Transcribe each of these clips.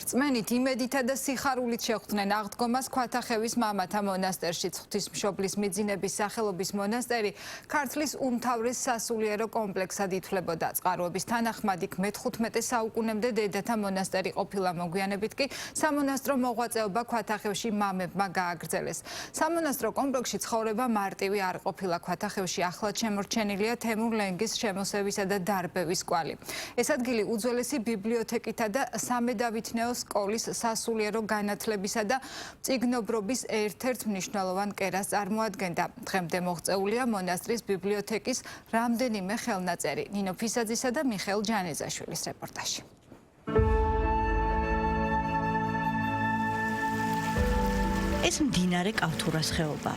რწმენით იმედითა და სიხარულით შეხვდნენ აღდგომას ქვათახევის მამათა მონასტერში. ღვთისმშობლის მიძინების სახელობის მონასტერი ქართლის უმთავრეს სასულიერო კომპლექსად ითვლებოდა. წყაროების თანახმად იქ მე-15 საუკუნემდე დედათა მონასტერი ყოფილა, მოგვიანებით კი სამონასტრო მოღვაწეობა ქვათახევში მამებმა გააგრძელეს. სამონასტრო კომპლექსში ცხოვრება მარტივი არ ყოფილა. ქვათახევში ახლად შემორჩენილია თემურ ლენგის შემოსევისა და დარბევის კვალი. ეს ადგილი უძველესი ბიბლიოთეკითა და სამედავითნეო სკოლის სასულიერო განათლებისა და წიგნობრობის ერთ-ერთ მნიშვნელოვან კერას წარმოადგენდა. დღემდე მოღწეულია მონასტრის ბიბლიოთეკის რამდენიმე ხელნაწერი. ნინო ფისაძისა და მიხეილ ჯანეზაშვილის რეპორტაჟი. ეს მდინარე კავთურას ხეობა.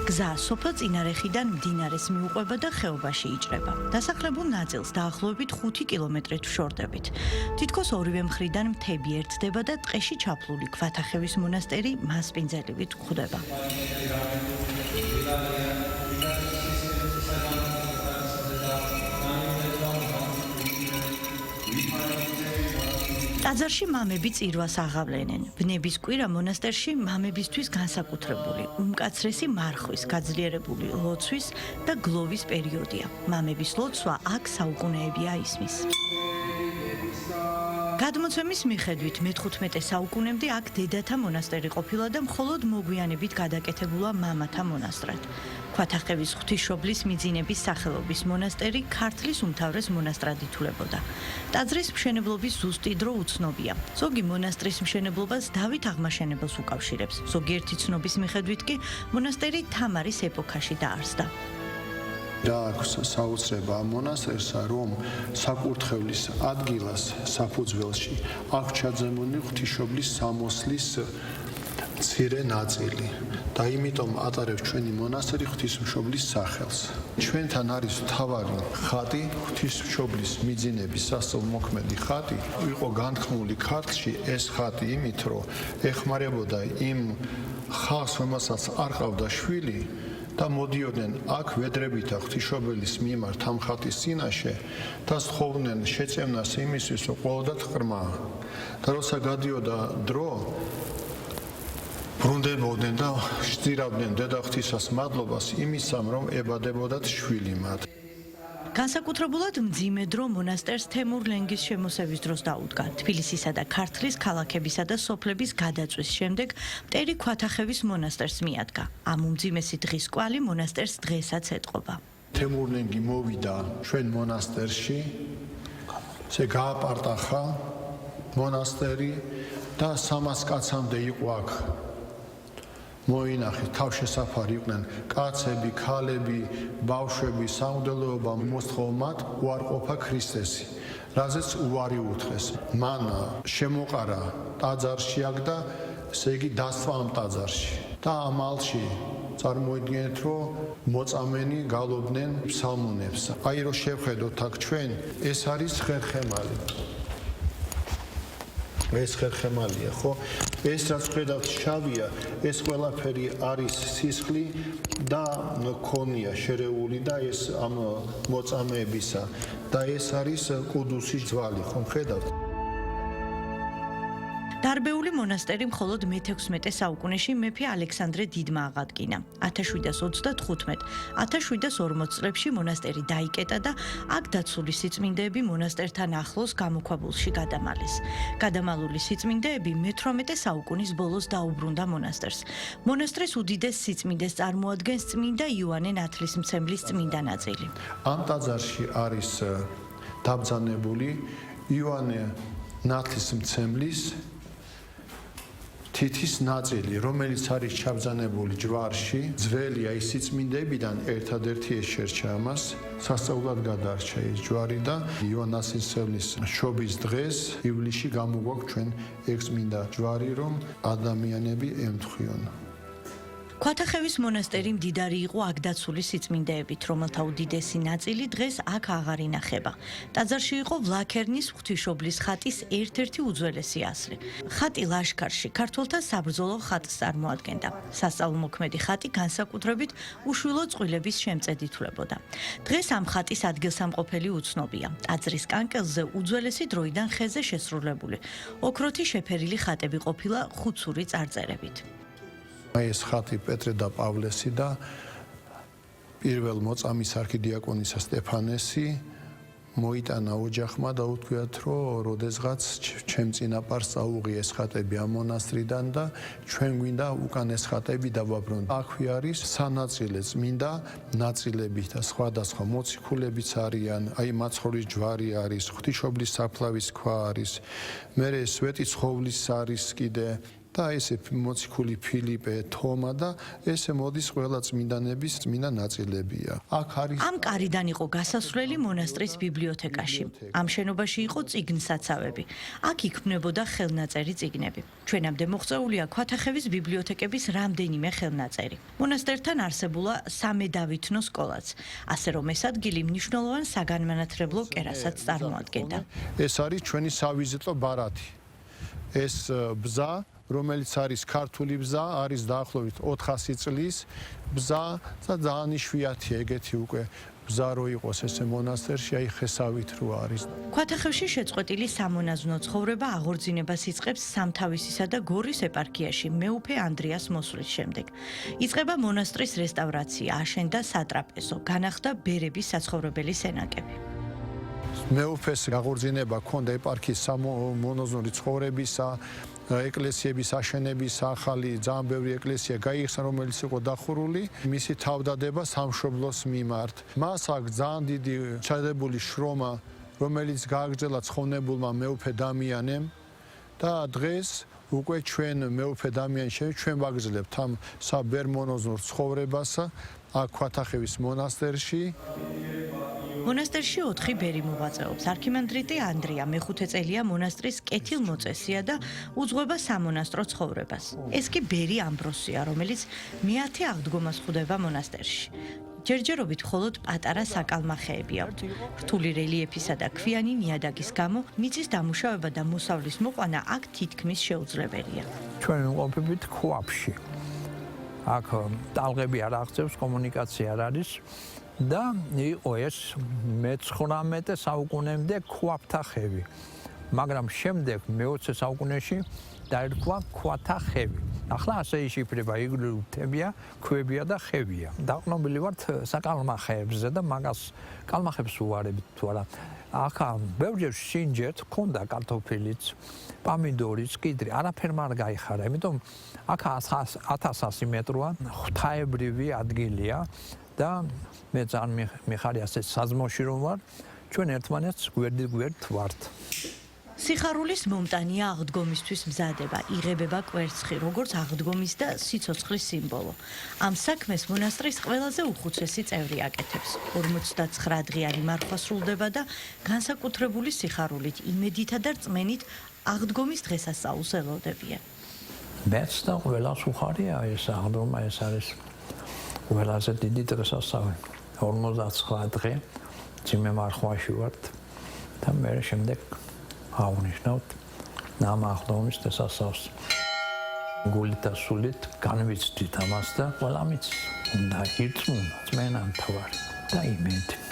გზა სოფელ წინარეხიდან მდინარეს მიუყვება და ხეობაში იჭრება. დასახლებულ ნაწილს დაახლოებით 5 კილომეტრით ვშორდებით. თითქოს ორივე მხრიდან მთები ერთდება და ტყეში ჩაფლული ქვათახევის მონასტერი მასპინძელივით გვხვდება. ტაძარში მამები წირვას აღავლენენ. ბნების კვირა მონასტერში მამებისთვის განსაკუთრებული, უმკაცრესი მარხვის, გაძლიერებული ლოცვის და გლოვის პერიოდია. მამების ლოცვა აქ საუკუნეები აისმის. გადმოცემის მიხედვით მე-15 საუკუნემდე აქ დედათა მონასტერი ყოფილა და მხოლოდ მოგვიანებით გადაკეთებულა მამათა მონასტრად. ქვათახევის ღვთისმშობლის მიძინების სახელობის მონასტერი ქართლის უმთავრეს მონასტრად ითვლებოდა. ტაძრის მშენებლობის ზუსტი დრო უცნობია. ზოგი მონასტრის მშენებლობას დავით აღმაშენებელს უკავშირებს. ზოგიერთი ცნობის მიხედვით კი მონასტერი თამარის ეპოქაში დაარსდა. და აქვს საოცრება ამ მონასტერსა, რომ საკურთხევლის ადგილას საფუძველში აქვს ჩაძემული ღვთისმშობლის სამოსლის მცირე ნაწილი და იმიტომ ატარებს ჩვენი მონასტერი ღვთისმშობლის სახელს. ჩვენთან არის მთავარი ხატი, ღვთისმშობლის მიძინების სასწაულმოქმედი ხატი. იყო განთქმული ქართლში ეს ხატი იმით, რომ ეხმარებოდა იმ ხალხს, რომელსაც არ ყავდა შვილი და მოდიოდნენ აქ ვედრებითა ღვთისმშობლის მიმართ ამ ხატის წინაშე და სთხოვდნენ შეწევნას იმისთვის, რომ ყოველდღე ღრმა. და როცა გადიოდა დრო, ბრუნდებოდნენ და სძირავდნენ დედა ღვთისას მადლობას იმისამ, რომ ებადებოდათ შვილი მათ. განსაკუთრებულად მძიმე დრო მონასტერს თემურ ლენგის შემოსევის დროს დაუდგა. თბილისისა და ქართლის ქალაქებისა და სოფლების გადაწვის შემდეგ მტერი ქვათახევის მონასტერს მიადგა. ამ უმძიმესი დღის კვალი მონასტერს დღესაც ეტყობა. თემურ ლენგი მოვიდა ჩვენ მონასტერში, ესე გააპარტახა მონასტერი და 300 კაცამდე იყო აქ. მოინახეთ, თავშესაფარი იყვნენ კაცები, ქალები, ბავშვები, სამღვდელოობა მოსთხოვმათ უარყოფა ქრისტესი, რაზეც უარი უთხრეს. მან შემოყარა ტაძარში აქ და ესე იგი დასვა ამ ტაძარში. და ამალში წარმოიდგინეთ, რომ მოწამენი გალობდნენ ფსალმუნებს. აი რომ შევხედოთ აქ ჩვენ, ეს არის ხერხემალი. ეს ხერხემალია, ხო? ეს რაც ხედავთ შავია, ეს ყველაფერი არის სისხლი და ქონია შერეული და ეს ამ მოწამეებისა და ეს არის კუდუსის ძვალი, ხო ხედავთ? დარბეული მონასტერი მხოლოდ მე-16 საუკუნეში მეფე ალექსანდრე დიდმა აღადგინა. 1735-1740 წლებში მონასტერი დაიკეტა და აქ დაცული სიწმინდეები მონასტერთან ახლოს გამოქვაბულში გადამალეს. გადამალული სიწმინდეები მე-18 საუკუნის ბოლოს დაუბრუნდა მონასტერს. მონასტრის უდიდეს სიწმინდეს წარმოადგენს წმინდა იოანე ნათლისმცემლის წმინდა ნაწილი. ამ ტაძარში არის დაბრძანებული იოანე ნათლისმცემლის თითის ნაწილი, რომელიც არის ჩაბრძანებული ჯვარში, ძველია ის სიწმინდეებიდან ერთადერთი ეს შერჩა ამას, სასწაულად გადარჩა ეს ჯვარი და იოანე ნათლისმცემლის შობის დღეს ივლისში გამოგვაქვს ჩვენ ეგ წმინდა ჯვარი, რომ ადამიანები ემთხვიონ. ქვათახევის მონასტერი მდიდარი იყო აქ დაცული სიწმინდეებით, რომელთა უდიდესი ნაწილი დღეს აქ აღარ ინახება. ტაძარში იყო ვლაქერნის ღვთისმშობლის ხატის ერთ-ერთი უძველესი ასლი. ხატი ლაშქარში ქართველთა საბრძოლო ხატს წარმოადგენდა. სასწაულმოქმედი ხატი განსაკუთრებით უშვილო წყვილების შემწედ ითვლებოდა. დღეს ამ ხატის ადგილსამყოფელი უცნობია. ტაძრის კანკელზე უძველესი დროიდან ხეზე შესრულებული ოქროთი შეფერილი ხატები ყოფილა ხუცური წარწერებით. ეს ხატი პეტრე და პავლესი და პირველ მოწამის არქიდიაკონისა სტეფანესი მოიტანა ოჯახმა და უთქვიათ, რომ როდესღაც ჩემ წინაპარს წაუღია ეს ხატები ამ მონასტრიდან და ჩვენ გვინდა უკან ეს ხატები დავაბრუნოთ. აქვე არის სანაწილე წმინდა ნაწილები და სხვადასხვა მოციქულებიც არიან, აი მაცხოვრის ჯვარი არის, ღვთისმშობლის საფლავის ქვა არის, მერე სვეტი ცხოვლის არის კიდე და ესე მოციქული ფილიპე, თომა და ესე მოდის ყველა წმინდანების წმინდა ნაწილებია. აქ არის ამ კარიდან იყო გასასვლელი მონასტრის ბიბლიოთეკაში. ამ შენობაში იყო წიგნსაცავები. აქ იქმნებოდა ხელნაწერი წიგნები. ჩვენამდე მოღწეულია ქვათახევის ბიბლიოთეკების რამდენიმე ხელნაწერი. მონასტერთან არსებულა სამედავითნო სკოლაც, ასე რომ ეს ადგილი მნიშვნელოვან საგანმანათლებლო კერასაც წარმოადგენდა. ეს არის ჩვენი სავიზიტო ბარათი. ეს ბზა რომელიც არის ქართული ბზა, არის დაახლოებით 400 წლის ბზა და ძალიან იშვიათია ეგეთი უკვე ბზა რო იყოს ესე მონასტერში, აი ხესავით რო არის. ქვათახევში შეწყვეტილი სამონაზვნო ცხოვრება აღორძინებას იწყებს სამთავისისა და გორის ეპარქიაში მეუფე ანდრიას მოსვლის შემდეგ. იწყება მონასტრის რესტავრაცია, აშენდა სატრაპეზო, განახლდა ბერების საცხოვრებელი სენაკები. მეუფეს აღორძინება ჰქონდა ეპარქიის სამონაზვნური ცხოვრებისა, ეკლესიების აშენების ახალი ძალიან ბევრი ეკლესია გაიხსნა, რომელიც იყო დახურული, მისი თავდადება სამშობლოს მიმართ. მას აქვს ძალიან დიდი ჩადებული შრომა, რომელიც გააგრძელა ცხოვნებულმა მეუფე დამიანემ და დღეს უკვე ჩვენ მეუფე დამიანში ჩვენ ვაგრძელებთ ამ საბერმონოზნურ ცხოვრებას აქ ქვათახევის მონასტერში. მონასტერში 4 ბერი მოღვაწეობს. არქიმანდრიტი ანდრია მეხუთე წელია მონასტრის კეთილმოწესია და უძღვება სამონასტრო ცხოვრებას. ეს კი ბერი ამბროსია, რომელიც მეათე აღდგომას ხვდება მონასტერში. ჯერჯერობით მხოლოდ პატარა საკალმახეები აქვთ. რთული რელიეფისა და ქვიანი ნიადაგის გამო მიწის დამუშავება და მოსავლის მოყვანა აქ თითქმის შეუძლებელია. ჩვენ ვიმყოფებით ქვაბში. აქ ტალღები არ აღწევს, კომუნიკაცია არ არის. და იყო ეს მე-19 საუკუნემდე ქვათახევი. მაგრამ შემდეგ მე-20 საუკუნეში დაერქვა ქვათახევი. ახლა ასე იშიფრება, იგრული მთებია, ქვებია და ხევია. დაყრდნობილი ვართ საკალმახეებზე და მაგას კალმახებს უვარებით თუ არა. ახლა ბევრჯერ სინჯერთ ქონდა კარტოფილიც, პამიდორიც, კიდრი, არაფერმა არ გაიხარა, იმიტომ აქ 1100 მეტროა, ღვთაებრივი ადგილია და მე ძალიან მიხარი ასე საზმოში რომ ვარ, ჩვენ ერთმანეთს გვერდით ვართ. სიხარულის მომტანია აღდგომისთვის მზადება, იღებება კვერცხი, როგორც აღდგომის და სიცოცხლის სიმბოლო. ამ საქმეს მონასტრის ყველაზე უხუცესი წევრი აკეთებს. 59 დღიანი მარხვა სრულდება და განსაკუთრებული სიხარულით, იმედითა და რწმენით აღდგომის დღესასწაულს ელოდებიან. მეც და ყველას უხარია ეს აღდგომა, ეს არის ყველაზე დიდი დღესასწაული. 59 დღე ძიმე მარხვაში ვართ და მე შემდეგ აღნიშნავთ ამ აღდგომის დღესასწაულს. გულით და სულით განვიცდით ამას და ყველამიც უნდა ირწმუნოს, წმენან თვარი და იმედი.